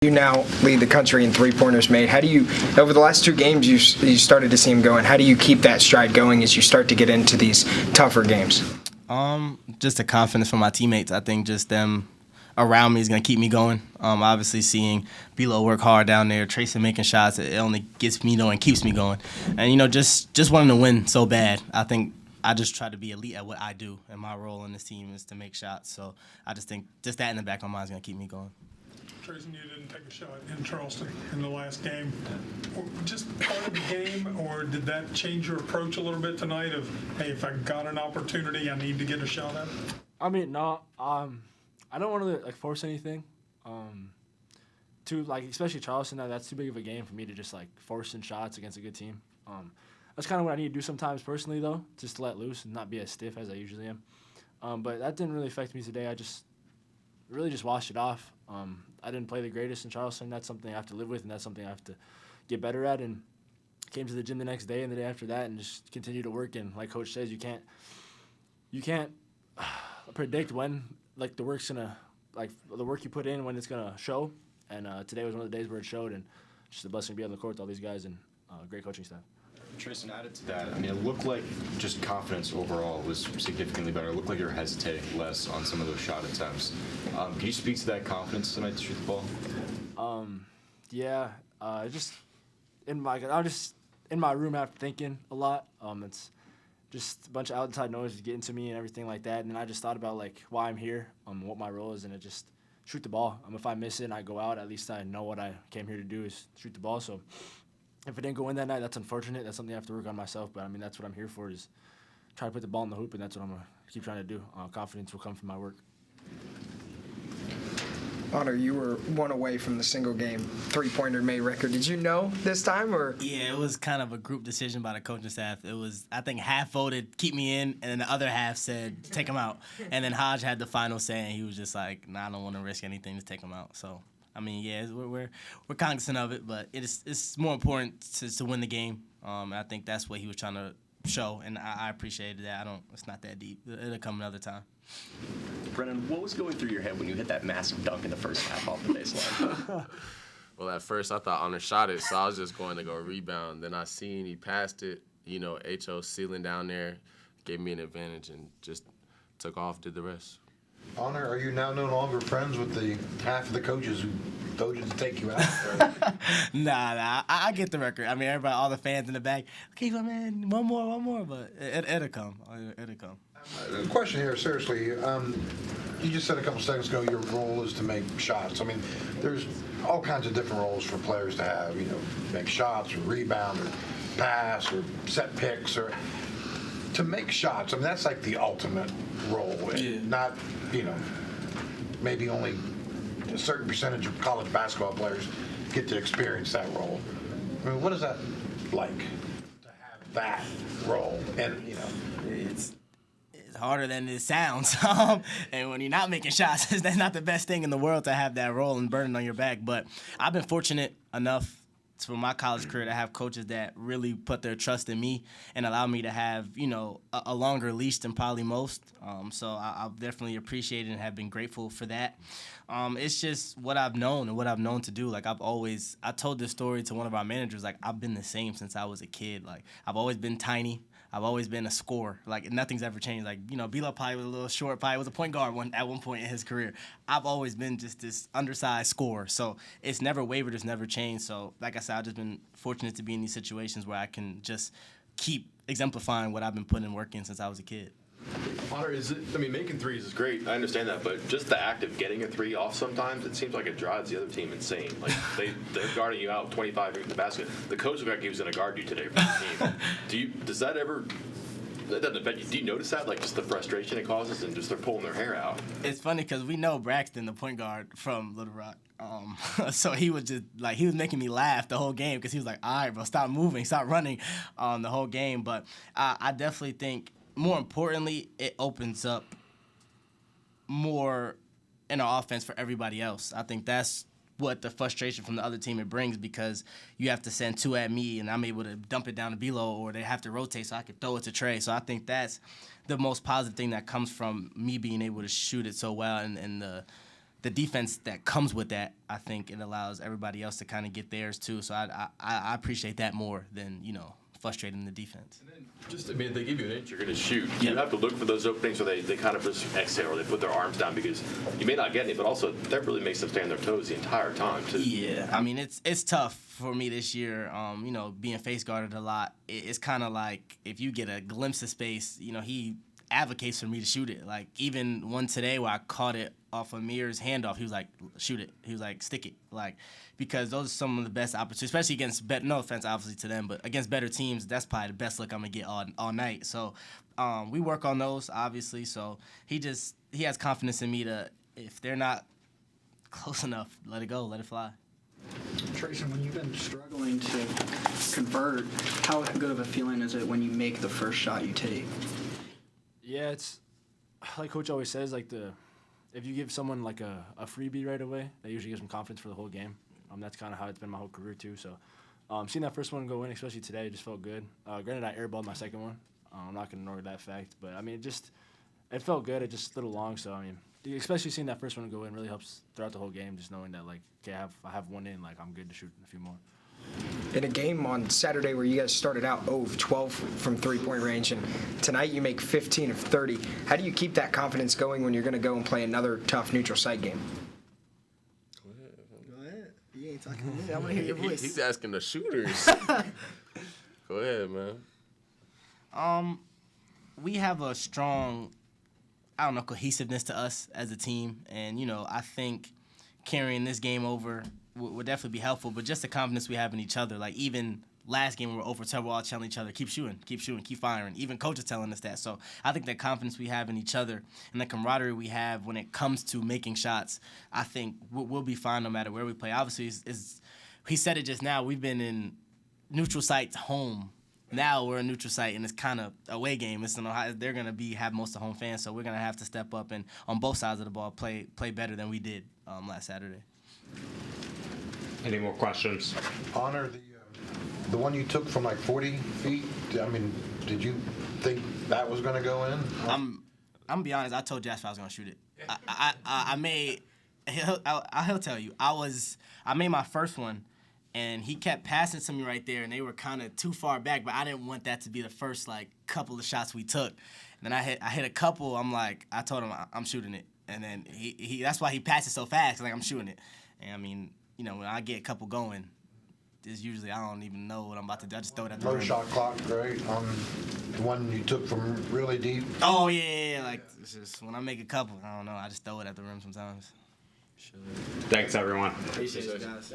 You now lead the country in three-pointers made. How do you, over the last two games, you started to see him going. How do you keep that stride going as you start to get into these tougher games? Just the confidence from my teammates. I think just them around me is going to keep me going. Obviously seeing Bilo work hard down there, Treysen making shots, it only gets me going, keeps me going. And, just wanting to win so bad. I think I just try to be elite at what I do, and my role in this team is to make shots. So I just think just that in the back of my mind is going to keep me going. Treysen, you didn't take a shot in Charleston in the last game. Just part of the game, or did that change your approach a little bit tonight of, hey, if I got an opportunity, I need to get a shot at it? I mean, no. I don't want to force anything. Especially Charleston, that's too big of a game for me to just forcing shots against a good team. That's kind of what I need to do sometimes personally, though, just to let loose and not be as stiff as I usually am. But that didn't really affect me today. I just really just washed it off. I didn't play the greatest in Charleston. That's something I have to live with, and that's something I have to get better at. And came to the gym the next day and the day after that, and just continue to work. And like Coach says, you can't predict when the work's gonna the work you put in when it's gonna show. And today was one of the days where it showed, and just a blessing to be on the court with all these guys and great coaching staff. Treysen, added to that, it looked like just confidence overall was significantly better. It looked like you were hesitating less on some of those shot attempts. Can you speak to that confidence tonight to shoot the ball? Yeah, I'm just in my room after thinking a lot. It's just a bunch of outside noises getting to me and everything like that. And then I just thought about why I'm here, what my role is, and it just shoot the ball. If I miss it and I go out, at least I know what I came here to do is shoot the ball. So if it didn't go in that night, that's unfortunate. That's something I have to work on myself. But, that's what I'm here for, is try to put the ball in the hoop, and that's what I'm going to keep trying to do. Confidence will come from my work. Honor, you were one away from the single-game three-pointer made record. Did you know this time, or? Yeah, it was kind of a group decision by the coaching staff. It was, I think, half voted keep me in, and then the other half said take him out. And then Hodge had the final say, and he was just like, nah, I don't want to risk anything to take him out. So yeah, we're cognizant of it, but it's more important to win the game. I think that's what he was trying to show, and I appreciated that. It's not that deep. It'll come another time. Brennan, what was going through your head when you hit that massive dunk in the first half off the baseline? Well, at first I thought Honor shot it, so I was just going to go rebound. Then I seen he passed it. H.O. ceiling down there gave me an advantage and just took off, did the rest. Honor, are you now no longer friends with the half of the coaches who voted to take you out? Nah, I get the record. Everybody, all the fans in the back, okay, man, one more, but it'll come. It'll come. Question here, seriously. You just said a couple seconds ago your role is to make shots. There's all kinds of different roles for players to have, make shots or rebound or pass or set picks or to make shots. That's the ultimate role. Yeah. Not, maybe only a certain percentage of college basketball players get to experience that role. What is that like to have that role? And, It's harder than it sounds. And when you're not making shots, that's not the best thing in the world to have that role and burden on your back. But I've been fortunate enough for my college career to have coaches that really put their trust in me and allow me to have, a longer leash than probably most. So I've definitely appreciated and have been grateful for that. It's just what I've known and what I've known to do. I told this story to one of our managers, I've been the same since I was a kid. I've always been tiny. I've always been a scorer. Nothing's ever changed. Bilo probably was a little short, probably was a point guard at one point in his career. I've always been just this undersized scorer. So it's never wavered, it's never changed. So like I said, I've just been fortunate to be in these situations where I can just keep exemplifying what I've been putting in work in since I was a kid. Honor, making threes is great. I understand that, but just the act of getting a three off sometimes, it seems like it drives the other team insane. They're guarding you out 25 feet from the basket. The coach looked like he was going to guard you today for the team. That doesn't affect you. Do you notice that, just the frustration it causes and just they're pulling their hair out? It's funny because we know Braxton, the point guard from Little Rock. So he was just he was making me laugh the whole game because he was like, all right, bro, stop moving, stop running the whole game. But I definitely think, more importantly, it opens up more in our offense for everybody else. I think that's what the frustration from the other team it brings, because you have to send two at me and I'm able to dump it down to Bilo, or they have to rotate so I can throw it to Trey. So I think that's the most positive thing that comes from me being able to shoot it so well, and the defense that comes with that, I think it allows everybody else to kind of get theirs too. So I appreciate that more than, frustrating the defense. Just, if they give you an inch, you're going to shoot. You have to look for those openings, or they kind of just exhale, or they put their arms down, because you may not get any, but also that really makes them stay on their toes the entire time, too. Yeah, I mean, it's tough for me this year, being face guarded a lot. It's kind of like if you get a glimpse of space, he advocates for me to shoot it. Like, even one today where I caught it off Amir's handoff, he was like, shoot it. He was like, stick it. Like, because those are some of the best opportunities, especially against, no offense obviously to them, but against better teams, that's probably the best look I'm going to get all night. So we work on those, obviously. So he has confidence in me to, if they're not close enough, let it go, let it fly. Treysen, when you've been struggling to convert, how good of a feeling is it when you make the first shot you take? Yeah, it's like Coach always says, like if you give someone like a freebie right away, that usually gives them confidence for the whole game. That's kind of how it's been my whole career too. So seeing that first one go in, especially today, just felt good. Granted, I airballed my second one. I'm not going to ignore that fact. But, I mean, it felt good. It just a little long. So, I mean, especially seeing that first one go in really helps throughout the whole game, just knowing that, like, okay, I have one in, like, I'm good to shoot a few more. In a game on Saturday where you guys started out 0 of 12 from three-point range, and tonight you make 15 of 30, how do you keep that confidence going when you're going to go and play another tough neutral site game? Go ahead. You ain't talking to me. I want to hear your voice. He's asking the shooters. Go ahead, man. We have a strong, cohesiveness to us as a team, and I think carrying this game over would definitely be helpful. But just the confidence we have in each other, like even last game we were over 10, we're all telling each other, keep shooting, keep firing. Even coach is telling us that. So I think that confidence we have in each other and the camaraderie we have when it comes to making shots, I think we'll be fine no matter where we play. Obviously, he said it just now. We've been in neutral sites home. Now we're a neutral site, and it's kind of away game. They're going to have most of home fans, so we're going to have to step up and on both sides of the ball play better than we did last Saturday. Any more questions? Honor, the one you took from like 40 feet, I mean, did you think that was going to go in? I'm going to be honest, I told Jasper I was going to shoot it. He'll tell you. I made my first one, and he kept passing to me right there, and they were kind of too far back, but I didn't want that to be the first, couple of shots we took. And then I hit a couple. I told him I'm shooting it. And then he that's why he passes so fast, I'm shooting it. And, I mean, when I get a couple going, it's usually I don't even know what I'm about to do. I just throw it at the rim. No shot clock, right? The one you took from really deep? Oh, yeah. It's just when I make a couple, I don't know. I just throw it at the rim sometimes. Thanks, everyone. Appreciate it, guys.